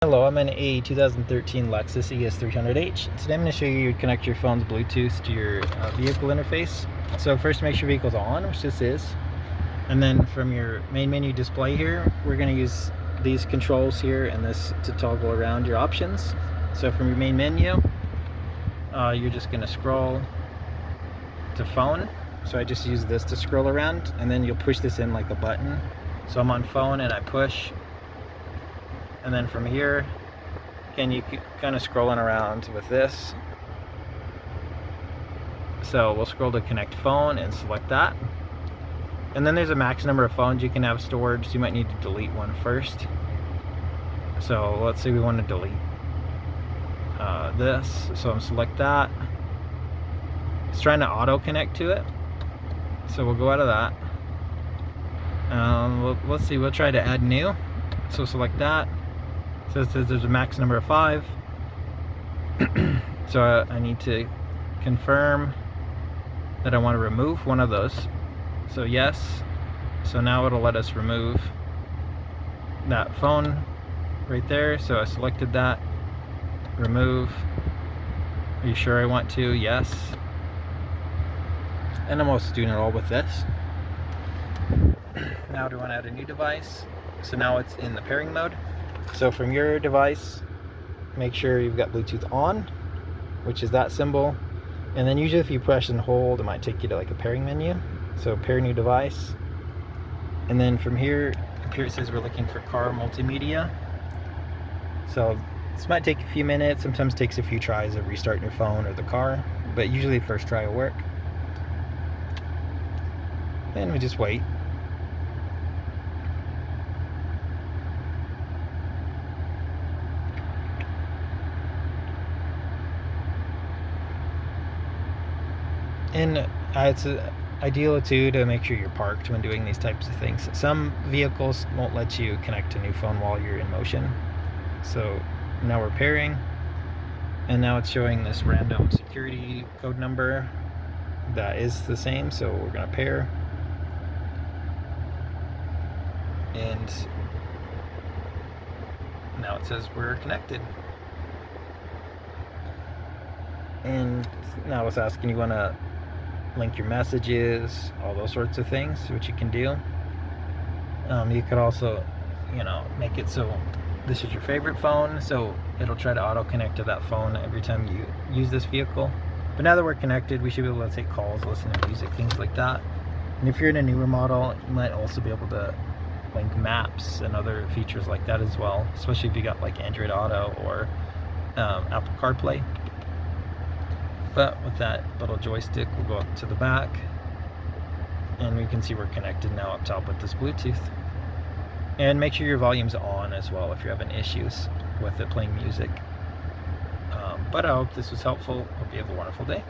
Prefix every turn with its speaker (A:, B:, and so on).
A: Hello, I'm in a 2013 Lexus ES 300H. Today I'm going to show you how to connect your phone's Bluetooth to your vehicle interface. So first make sure your vehicle's on, which this is. And then from your main menu display here, we're going to use these controls here and this to toggle around your options. So from your main menu, you're just going to scroll to phone. So I just use this to scroll around, and then you'll push this in like a button. So I'm on phone and I push. And then from here, again, you keep kind of scrolling around with this. So we'll scroll to connect phone and select that. And then there's a max number of phones you can have stored, so you might need to delete one first. So let's say we want to delete this. So I'm select that. It's trying to auto connect to it. So we'll go out of that. Let's see, we'll try to add new. So select that. So it says there's a max number of 5. So I need to confirm that I want to remove one of those. So yes. So now it'll let us remove that phone right there. So I selected that. Remove. Are you sure I want to? Yes. And I'm also doing it all with this. Now do I want to add a new device? So now it's in the pairing mode. So from your device, make sure you've got Bluetooth on, which is that symbol. And then usually if you press and hold, it might take you to like a pairing menu. So pair new device. And then from here, up here it says we're looking for car multimedia. So this might take a few minutes, sometimes takes a few tries of restarting your phone or the car, but usually the first try will work. Then we just wait. And it's ideal too to make sure you're parked when doing these types of things. Some vehicles won't let you connect a new phone while you're in motion. So now we're pairing, and now it's showing this random security code number that is the same. So we're going to pair, and now it says we're connected. And now it's asking you want to link your messages, all those sorts of things, which you can do. You could also, make it so this is your favorite phone, so it'll try to auto connect to that phone every time you use this vehicle. But now that we're connected, we should be able to take calls, listen to music, things like that. And if you're in a newer model, you might also be able to link maps and other features like that as well, especially if you got like Android Auto or Apple CarPlay. But with that little joystick, we'll go up to the back, and we can see we're connected now up top with this Bluetooth. And make sure your volume's on as well if you're having issues with it playing music. But I hope this was helpful. Hope you have a wonderful day.